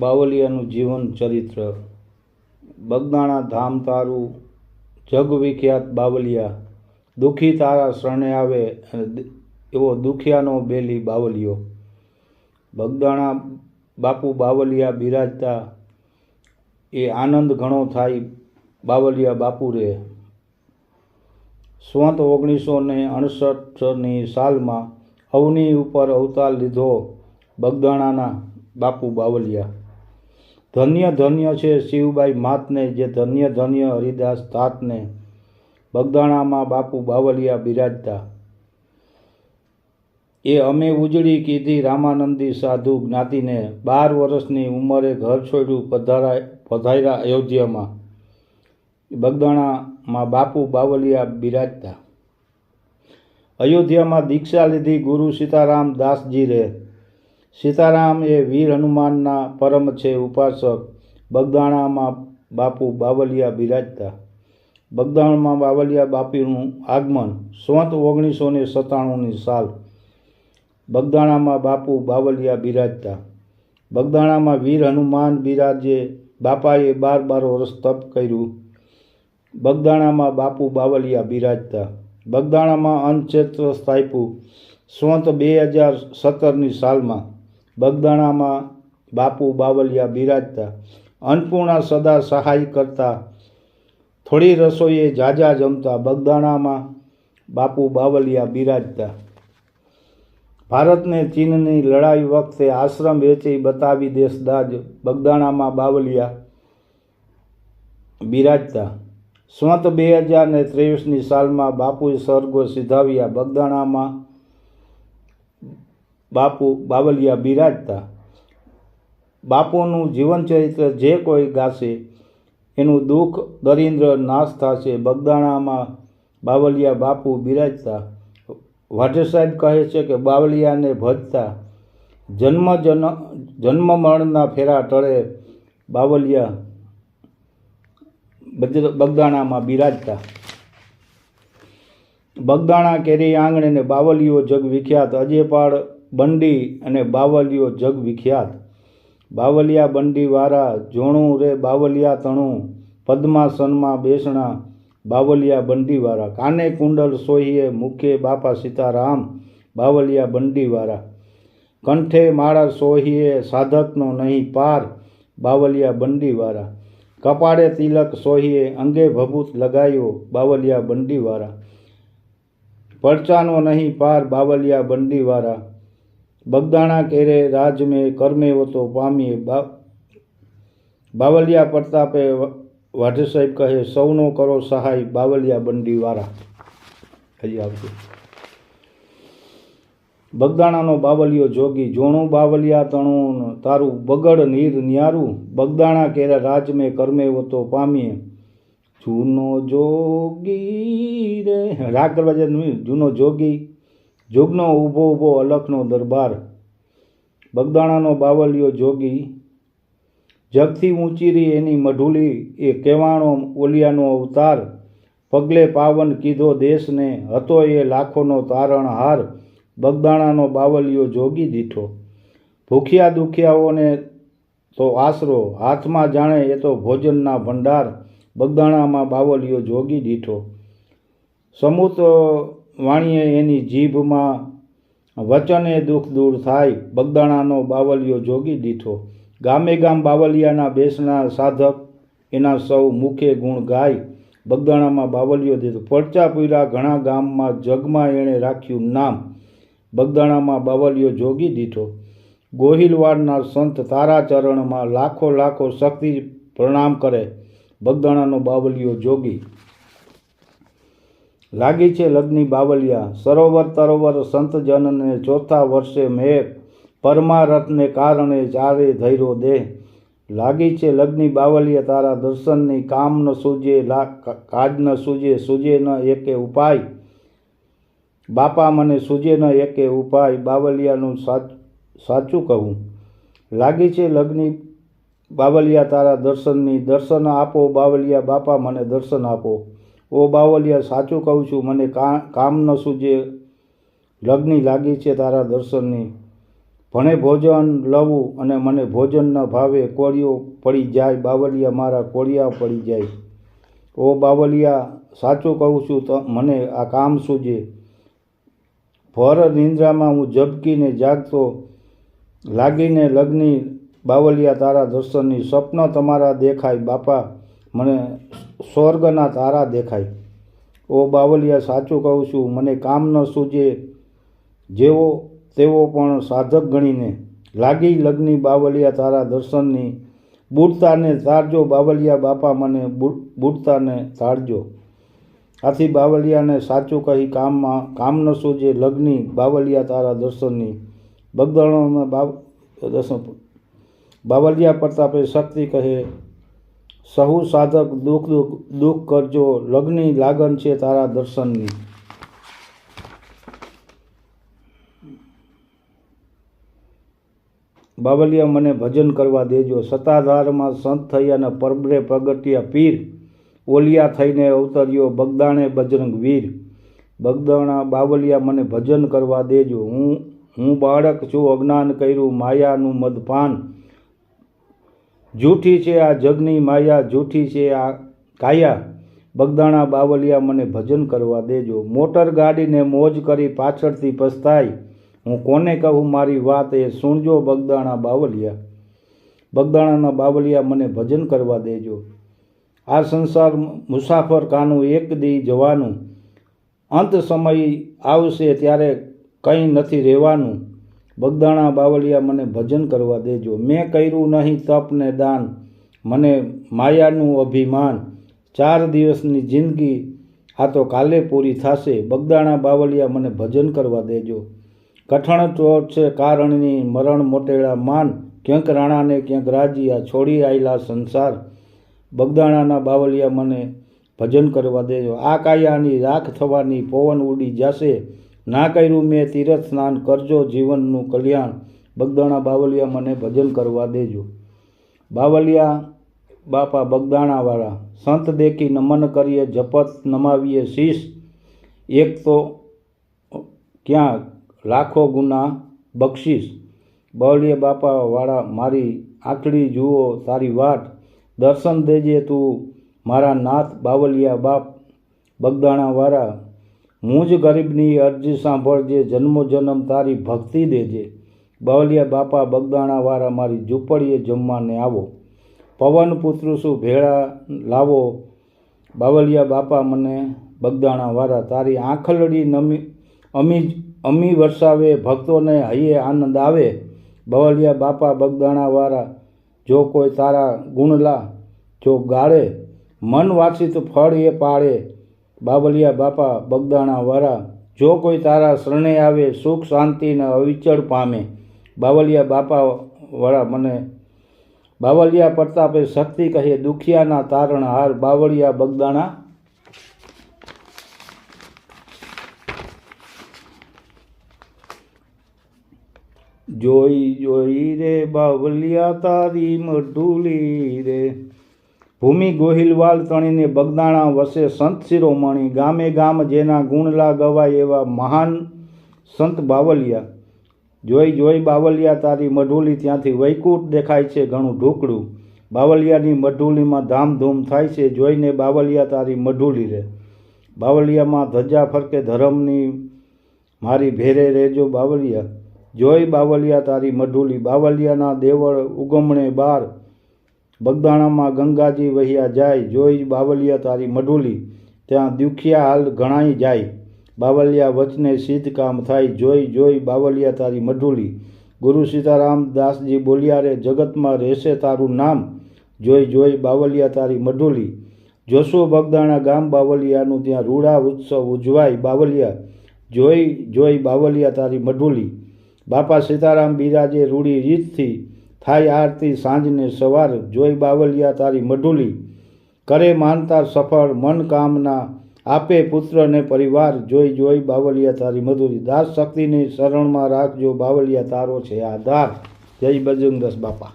બાવલિયાનું જીવન ચરિત્ર. બગદાણા ધામ તારું જગ વિખ્યાત બાવલિયા, દુઃખી તારા શરણે આવે અને એવો દુખિયાનો બેલી બાવલિયો. બગદાણા બાપુ બાવલિયા બિરાજતા એ આનંદ ઘણો થાય બાવલિયા બાપુ રે. સંવત 1968ની સાલમાં અવની ઉપર અવતાર લીધો બગદાણાના બાપુ બાવલિયા. ધન્ય ધન્ય છે શિવબાઈ માતને, જે ધન્ય ધન્ય હરિદાસ તાતને બગદાણામાં બાપુ બાવલિયા બિરાજતા. એ અમે ઉજળી કીધી રામાનંદી સાધુ જ્ઞાતિને, 12 વર્ષની ઉંમરે ઘર છોડ્યું પધાર્યા અયોધ્યામાં. બગદાણામાં બાપુ બાવલિયા બિરાજતા. અયોધ્યામાં દીક્ષા લીધી ગુરુ સીતારામ દાસજી રે. સીતારામ એ વીર હનુમાનના પરમ છે ઉપાસક. બગદાણામાં બાપુ બાવલિયા બિરાજતા. બગદાણામાં બાવલિયા બાપુનું આગમન સંવત 1997ની સાલ. બગદાણામાં બાપુ બાવલિયા બિરાજતા. બગદાણામાં વીર હનુમાન બિરાજે, બાપાએ 12 વર્ષ તપ કર્યું. બગદાણામાં બાપુ બાવલિયા બિરાજતા. બગદાણામાં અન્નક્ષેત્ર સ્થાપ્યું સંવત 2017ની સાલમાં. બગદાણામાં બાપુ બાવલિયા બિરાજતા. અન્નપૂર્ણા સદા સહાય કરતા, થોડી રસોઈએ ઝાઝા જમતા. બગદાણામાં બાપુ બાવલિયા બિરાજતા. ભારતને ચીનની લડાઈ વખતે આશ્રમ વેચી બતાવી દેશદાજ. બગદાણામાં બાવલિયા બિરાજતા. સંવત 2023ની સાલમાં બાપુએ સ્વર્ગ સિધાવ્યા. બગદાણામાં બાપુ બાવલિયા બિરાજતા. બાપુનું જીવન ચરિત્ર જે કોઈ ગાશે એનું દુઃખ દરિદ્ર નાશ થશે. બગદાણામાં બાવલિયા બાપુ બિરાજતા. વાઢેર સાહેબ કહે છે કે બાવલિયાને ભજતા જન્મ મરણના ફેરા ટળે બાવલિયા બગદાણામાં બિરાજતા. બગદાણા કેરી આંગણે ને બાવલિયો જગ વિખ્યાત. અજેપાળ બંડી અને બાવલિયો જગ વિખ્યાત. બાવલિયા બંડી વાળા જોણું રે બાવલિયા તણું, પદ્માસનમાં બેસણા બાવલિયા બંડીવાળા. કાને કુંડલ સોહીએ, મુખે બાપા સીતારામ બાવલિયા બંડીવાળા. કંઠે માળા સોહીએ, સાધકનો નહીં પાર બાવલિયા બંડીવાળા. કપાળે તિલક સોહીએ, અંગે ભભૂત લગાયો બાવલિયા બંડીવાળા. પડચાનો નહીં પાર બાવલિયા બંડીવાળા. બગદાણા કેરે રાજ મેં કર્મે તો પામીએ બાવલિયા પ્રતાપે. વાઢેર સાહેબ કહે સૌનો કરો સહાય બાવલિયા બંડીવાળા. હજી આવશે. બગદાણાનો બાવલિયો જોગી, જોણું બાવલિયા તણું તારું બગડ નીર ન્યારું. બગદાણા કેરા રાજ મેં કર્મે તો પામીએ. જૂનો જોગી રે રાગ કરવા જાય. જૂનો જોગી, જોગનો ઊભો ઊભો અલખનો દરબાર. બગદાણાનો બાવલિયો જોગી, જગથી ઊંચીરી એની મઢુલી, એ કેવાણો ઓલિયાનો અવતાર. પગલે પાવન કીધો દેશને, હતો એ લાખોનો તારણહાર. બગદાણાનો બાવલિયો જોગી દીઠો. ભૂખ્યા દુખિયાઓને તો આશરો, હાથમાં જાણે એ તો ભોજનના ભંડાર. બગદાણામાં બાવલિયો જોગી દીઠો. સમૂત વાણીએ એની જીભમાં, વચને દુઃખ દૂર થાય. બગદાણાનો બાવલિયો જોગી દીઠો. ગામે ગામ બાવલિયાના બેસના સાધક, એના સૌ મુખે ગુણ ગાય. બગદાણામાં બાવલિયો દીધો. પડચા પૂર્યા ઘણા ગામમાં, જગમાં એણે રાખ્યું નામ. બગદાણામાં બાવલિયો જોગી દીઠો. ગોહિલવાડના સંત તારા ચરણમાં, લાખો લાખો શક્તિ પ્રણામ કરે બગદાણાનો બાવલિયો જોગી. લાગી છે લગ્ની બાવલિયા, સરોવર તરોવર સંતજનને. ચોથા વર્ષે મેઘ પરમારથને કારણે, ચારે ધૈર્યો દેહ. લાગી છે લગ્ની બાવલિયા તારા દર્શનની. કામ ન સૂજે કાજ ન સૂજે, સૂજે ન એકે ઉપાય બાપા મને, સૂજે ન એકે ઉપાય. બાવલિયાનું સાચું કહું. લાગી છે લગ્ની બાવલિયા તારા દર્શનની. દર્શન આપો બાવલિયા બાપા મને, દર્શન આપો. ઓ બાવલિયા સાચું કહું છું, મને કામ ન સૂજે. લગ્ની લાગી છે તારા દર્શનની. ભણે ભોજન લવું અને મને ભોજન ન ભાવે કોળિયો પડી જાય, બાવલિયા મારા કોળિયા પડી જાય. ઓ બાવલિયા, સાચું કહું છું, મને આ કામ સૂજે. ભર નિંદ્રામાં હું ઝબકીને જાગતો, લાગીને લગ્ની બાવલિયા તારા દર્શનની. સ્વપ્ન તમારા દેખાય બાપા, મને સ્વર્ગના તારા દેખાય. ઓ બાવલિયા, સાચું કહું છું, મને કામ ન સૂજે. જેવો તેવો પણ સાધક ગણીને લાગી લગ્ની બાવલિયા તારા દર્શનની. બુડતાને તારજો બાવલિયા બાપા, મને બુડતાને તારજો. આથી બાવલિયાને સાચું કહી કામ ન સૂજે લગ્ની બાવલિયા તારા દર્શનની. બગદાણામાં દર્શન બાવલિયા પ્રતાપે શક્તિ કહે, સહુ સાધક દુઃખ કરજો, લગ્ની લાગન છે તારા દર્શનની. બાવલિયા મને ભજન કરવા દેજો. સત્તાધારમાં સંત થયા ને પરબરે પ્રગટ્યા પીર, ઓલિયા થઈને અવતર્યો બગદાણે બજરંગ વીર. બગદાણા બાવલિયા મને ભજન કરવા દેજો. હું બાળક છું, અજ્ઞાન કર્યું માયાનું મદપાન. જૂઠી છે આ જગની માયા, જૂઠી છે આ કાયા. બગદાણા બાવલિયા મને ભજન કરવા દેજો. મોટર ગાડીને મોજ કરી પાછળથી પસ્તાય, હું કોને કહું મારી વાત એ સુણજો બગદાણા બાવલિયા. બગદાણાના બાવલિયા મને ભજન કરવા દેજો. આ સંસાર મુસાફર કાનું, એક દી જવાનું. અંત સમય આવશે ત્યારે કંઈ નથી રહેવાનું. બગદાણા બાવલિયા મને ભજન કરવા દેજો. મેં કર્યું નહીં તપ ને દાન, મને માયાનું અભિમાન. 4 દિવસની જિંદગી આ તો કાલે પૂરી થશે. બગદાણા બાવલિયા મને ભજન કરવા દેજો. કઠણ ચોટ છે કારણની, મરણ મોટેળા માન. ક્યાંક રાણાને ક્યાંક રાજીયા, છોડી આયેલા સંસાર. બગદાણાના બાવલિયા મને ભજન કરવા દેજો. આ કાયાની રાખ થવાની, પવન ઉડી જશે. ના કર્યું મેં તીર્થ સ્નાન, કરજો જીવનનું કલ્યાણ. બગદાણા બાવલિયા મને ભજન કરવા દેજો. બાવલિયા બાપા બગદાણાવાળા, સંત દેખી નમન કરીએ, જપત નમાવીએ શીશ. એક તો ક્યાં લાખો ગુના બક્ષીસ. બાવલિયા બાપા વાળા, મારી આંખડી જુઓ તારી વાટ. દર્શન દેજે તું મારા નાથ બાવલિયા બાપ. બગદાણા વાળા, હું જ ગરીબની અરજી સાંભળજે, જન્મો જન્મ તારી ભક્તિ દેજે. બાવલિયા બાપા બગદાણા વાળા, મારી ઝૂંપડીએ જમવાને આવો. પવન પુત્ર શું ભેળા લાવો. બાવલિયા બાપા મને બગદાણા વાળા, તારી આંખલડી અમી વરસાવે, ભક્તોને હૈયે આનંદ આવે. બાવલિયા બાપા બગદાણા વાળા, જો કોઈ તારા ગુણલા જો ગાળે, મન વાંચિત ફળ એ પાળે. બાવલિયા બાપા બગદાણા વાળા, જો કોઈ તારા શરણે આવે, સુખ શાંતિને અવિચળ પામે. બાવલિયા બાપા વાળા મને બાવલિયા પ્રતાપે શક્તિ કહે, દુખિયાના તારણહાર. બાવલિયા બગદાણા જોઈ જોઈ રે બાવલિયા તારી મઢુલી રે. ભૂમિ ગોહિલવાલ તણીને બગદાણા વસે સંત શિરોમણી. ગામે ગામ જેના ગુણલા ગવાય એવા મહાન સંત બાવલિયા. જોઈ જોઈ બાવલિયા તારી મઢુલી, ત્યાંથી વૈકુંઠ દેખાય છે ઘણું ઢોકળું. બાવલિયાની મઢુલીમાં ધામધૂમ થાય છે, જોઈને બાવલિયા તારી મઢુલી રે. બાવલિયામાં ધજા ફરકે ધરમની, મારી ભેરે રહેજો બાવલિયા. જોઈ બાવલિયા તારી મઢુલી. બાવલિયાના દેવળ ઉગમણે બાર, બગદાણામાં ગંગાજી વહ્યા જાય. જોઈ બાવલિયા તારી મઢુલી, ત્યાં દુખિયા હાલ ઘણાઈ જાય. બાવલિયા વચને સિદ્ધ કામ થાય. જોઈ જોઈ બાવલિયા તારી મઢુલી. ગુરુ સીતારામ દાસજી બોલ્યા રે, જગતમાં રહેશે તારું નામ. જોઈ જોઈ બાવલિયા તારી મઢુલી. જોશો બગદાણા ગામ બાવલિયાનું, ત્યાં રૂડા ઉત્સવ ઉજવાય. બાવલિયા જોઈ જોઈ બાવલિયા તારી મઢુલી. બાપા સીતારામ બિરાજે રૂડી રીતથી, થાય આરતી સાંજને સવાર. જોઈ બાવલિયા તારી મઢુલી. કરે માનતા સફળ મન કામના, આપે પુત્ર ને પરિવાર. જોઈ જોઈ બાવલિયા તારી મધુરી. દાસ શક્તિની શરણમાં રાખજો, બાવલિયા તારો છે આધાર. જય બજરંગદાસ બાપા.